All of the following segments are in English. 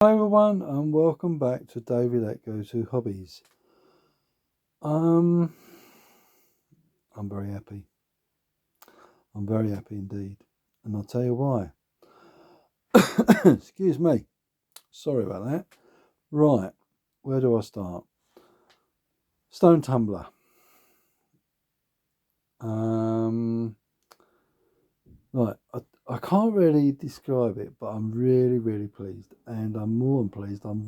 Hello everyone and welcome back to David at Go To Hobbies. I'm very happy. I'm very happy indeed. And I'll tell you why. Excuse me. Sorry about that. Right, where do I start? Stone tumbler. Right, I can't really describe it, but I'm really pleased. And I'm more than pleased, I'm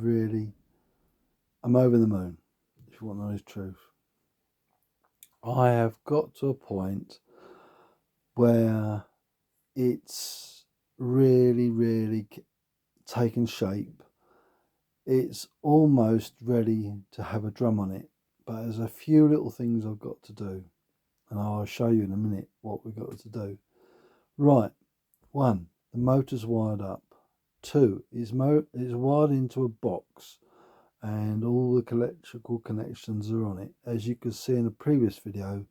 over the moon, if you want to know the truth. I have got to a point where it's really taken shape. It's almost ready to have a drum on it, but there's a few little things I've got to do, and I'll show you in a minute what we've got to do. Right, 1, the motor's wired up. 2, it's wired into a box and all the electrical connections are on it, as you could see in the previous video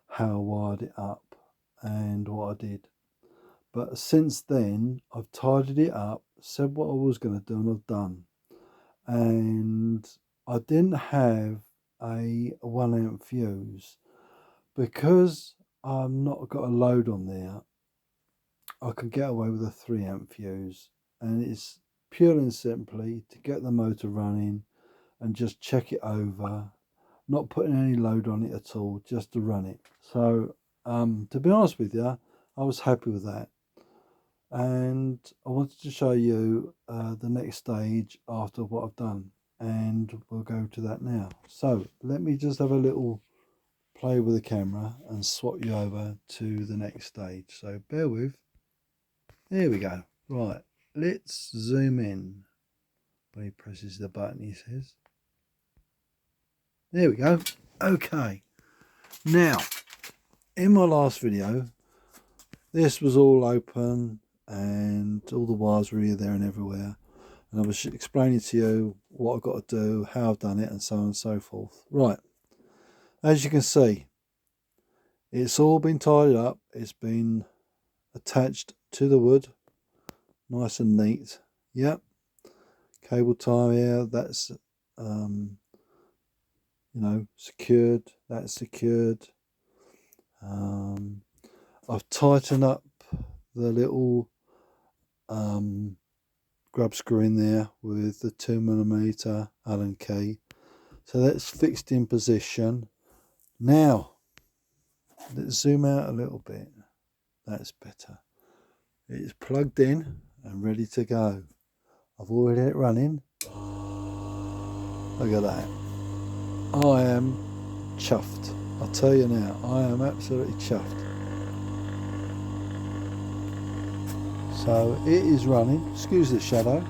how I wired it up and what I did. But since then, I've tidied it up, said what I was going to do, and I've done. And I didn't have a 1 amp fuse because I've not got a load on there. I can get away with a 3 amp fuse, and it's purely and simply to get the motor running and just check it over, not putting any load on it at all, just to run it. So, to be honest with you, I was happy with that. And I wanted to show you the next stage after what I've done, and we'll go to that now. So let me just have a little play with the camera and swap you over to the next stage. So bear with. There we go. Right, let's zoom in. When he presses the button, he says. There we go. Okay. Now, in my last video, this was all open and all the wires were here, there and everywhere, and I was explaining to you what I've got to do, how I've done it, and so on and so forth. Right, as you can see, it's all been tidied up, it's been attached to the wood nice and neat. Yep, cable tie here, that's secured, that's secured. I've tightened up the little grub screw in there with the 2mm Allen key, so that's fixed in position. Now let's zoom out a little bit. That's better. It's plugged in and ready to go. I've already had it running. Look at that. I am chuffed. I'll tell you now, I am absolutely chuffed. So it is running. Excuse the shadow.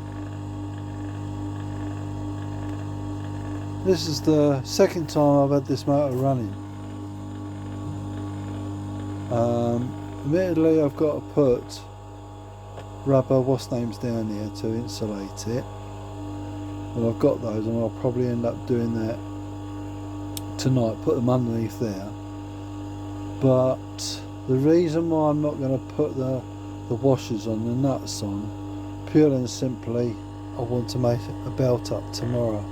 This is the second time I've had this motor running. Admittedly, I've got to put rubber names down here to insulate it. Well, I've got those, and I'll probably end up doing that tonight. Put them underneath there. But the reason why I'm not going to put the washers on, the nuts on, purely and simply, I want to make a belt up tomorrow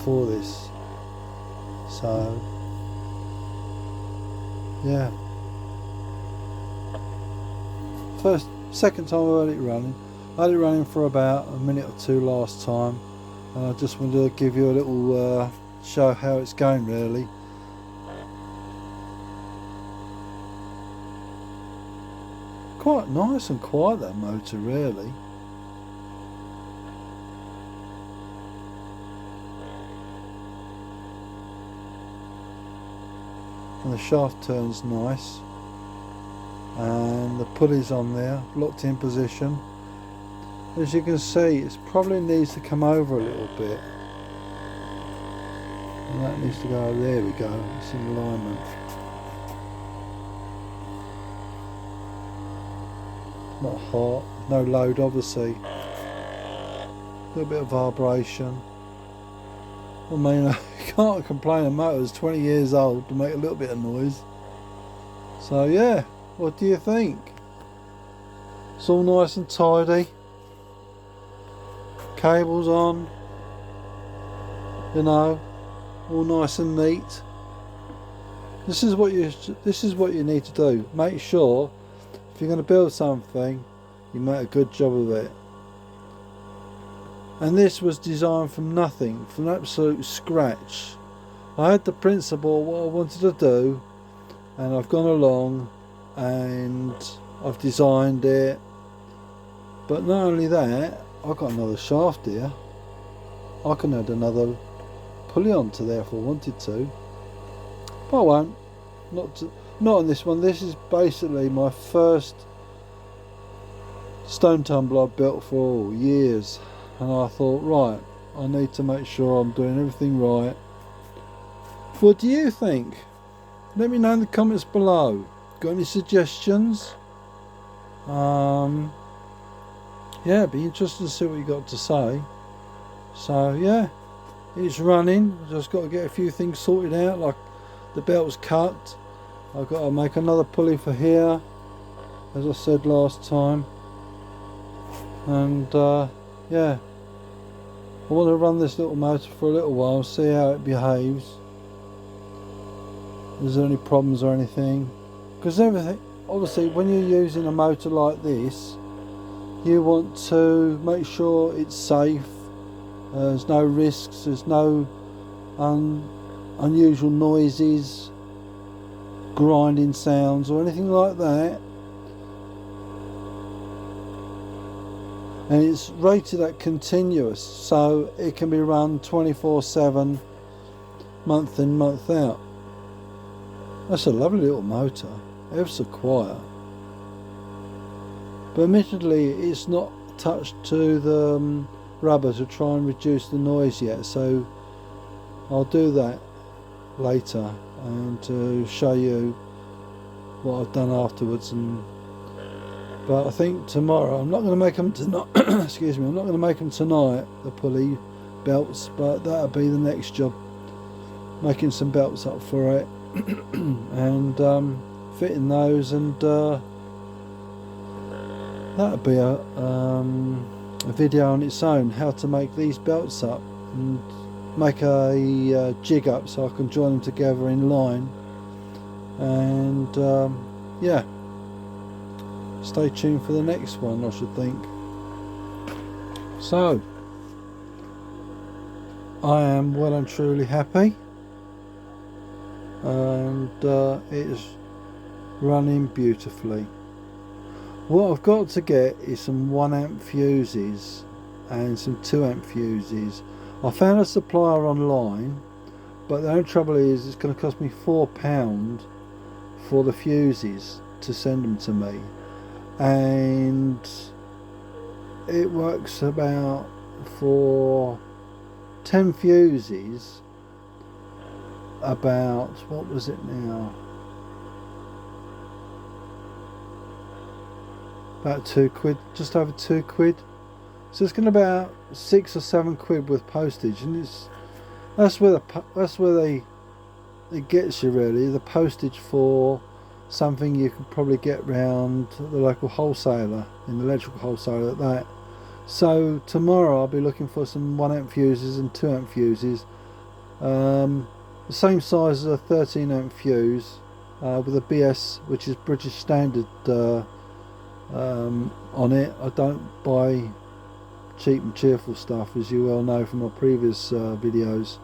for this. So yeah, second time I had it running. I had it running for about a minute or two last time, and I just wanted to give you a little show how it's going really. Quite nice and quiet, that motor, really. And the shaft turns nice, and the pulley's on there, locked in position. As you can see, it probably needs to come over a little bit, and that needs to go. There we go, it's in alignment. Not hot, no load obviously. A little bit of vibration. I mean, I can't complain. A motor's 20 years old to make a little bit of noise. So yeah, what do you think? It's all nice and tidy. cables on, you know, all nice and neat. This is what you need to do. Make sure if you're going to build something, you make a good job of it. And this was designed from nothing, from absolute scratch. I had the principle of what I wanted to do, and I've gone along and I've designed it. But not only that, I've got another shaft here. I can add another pulley onto there if I wanted to. But I won't. Not on this one. This is basically my first stone tumbler I've built for years. And I thought, right, I need to make sure I'm doing everything right. What do you think? Let me know in the comments below. Got any suggestions? Yeah, it'd be interesting to see what you got to say. So yeah, it's running. Just got to get a few things sorted out, like the belt's cut. I've got to make another pulley for here, as I said last time. And yeah, I want to run this little motor for a little while, see how it behaves. Is there any problems or anything? Because everything, obviously when you're using a motor like this, you want to make sure it's safe. There's no risks, there's no unusual noises, grinding sounds or anything like that. And it's rated at continuous, so it can be run 24/7, month in, month out. That's a lovely little motor, ever so quiet. But admittedly, it's not touched to the rubber to try and reduce the noise yet, so I'll do that later and to show you what I've done afterwards. But I think tomorrow, I'm not going to make them tonight. Excuse me, I'm not going to make them tonight, the pulley belts, but that'll be the next job, making some belts up for it and fitting those, and that'll be a video on its own, how to make these belts up and make a jig up so I can join them together in line. And yeah, stay tuned for the next one, I should think. So I am well and truly happy, and it is running beautifully. What I've got to get is some 1 amp fuses and some 2 amp fuses. I found a supplier online, but the only trouble is it's going to cost me £4 for the fuses to send them to me, and it works about for 10 fuses about, what was it now, about £2, just over £2. So it's going to be about 6 or 7 quid with postage, and that's where it gets you really, the postage for something you can probably get round the local wholesaler, in the electrical wholesaler at that. So tomorrow I'll be looking for some 1 amp fuses and 2 amp fuses, the same size as a 13 amp fuse, with a BS, which is British Standard, on it. I don't buy cheap and cheerful stuff, as you well know from my previous videos,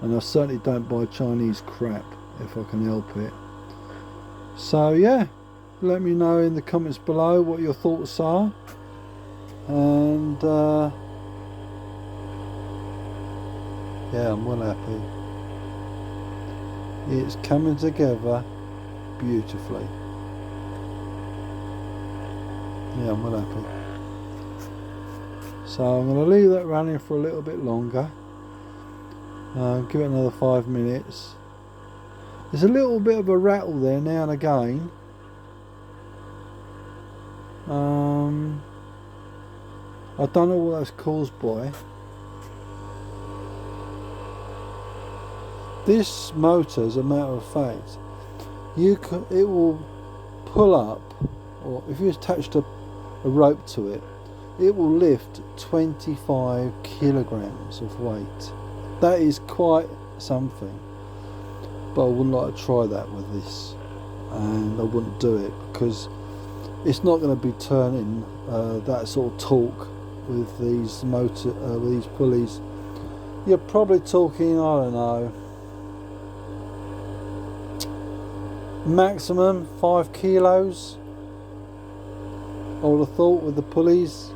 and I certainly don't buy Chinese crap if I can help it. So yeah, let me know in the comments below what your thoughts are, and yeah, I'm well happy. It's coming together beautifully. Yeah, I'm well happy. So I'm going to leave that running for a little bit longer. Give it another 5 minutes. There's a little bit of a rattle there now and again. I don't know what that's caused by. This motor, as a matter of fact, it will pull up, or if you attach a rope to it, it will lift 25 kilograms of weight. That is quite something, but I wouldn't like to try that with this, and I wouldn't do it because it's not going to be turning that sort of torque with these with these pulleys. You're probably talking, I don't know, maximum 5 kilos. I would have thought with the pulleys,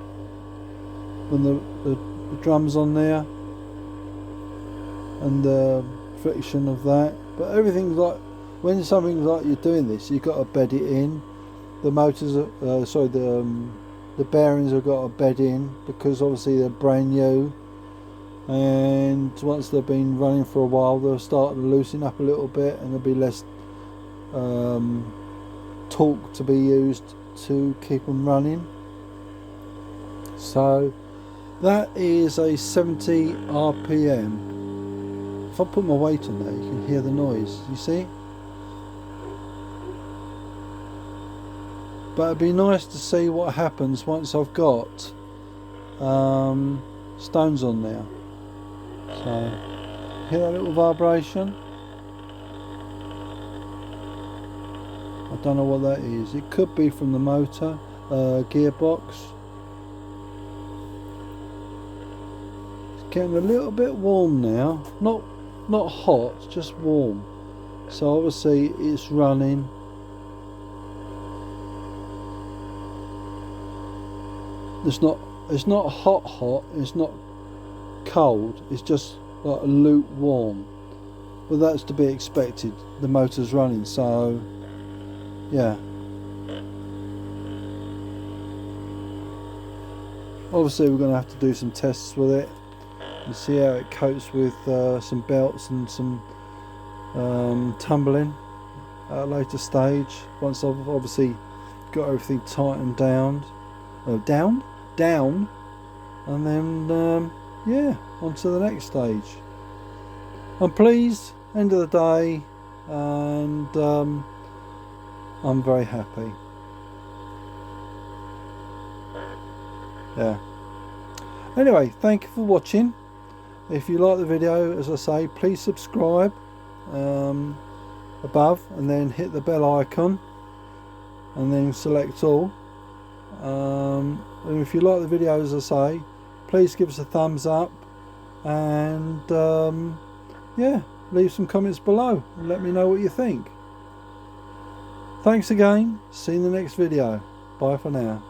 when the drums on there, and the friction of that. But everything's like, when something's like you're doing this, you've got to bed it in. The motors, the bearings have got to bed in because obviously they're brand new. And once they've been running for a while, they'll start to loosen up a little bit, and there'll be less torque to be used to keep them running. So that is a 70 RPM. If I put my weight on there, you can hear the noise, you see? But it'd be nice to see what happens once I've got stones on there. So, hear that little vibration? I don't know what that is. It could be from the motor gearbox. It's getting a little bit warm now. Not hot, just warm. So obviously it's running. It's not hot, it's not cold, it's just like lukewarm. But that's to be expected. The motor's running, so yeah. Obviously we're going to have to do some tests with it and see how it copes with some belts and some tumbling at a later stage, once I've obviously got everything tightened down, and then yeah, on to the next stage. I'm pleased, end of the day, and I'm very happy. Yeah. Anyway, thank you for watching. If you like the video, as I say, please subscribe above, and then hit the bell icon, and then select all. And if you like the video, as I say, please give us a thumbs up, and yeah, leave some comments below and let me know what you think. Thanks again. See you in the next video. Bye for now.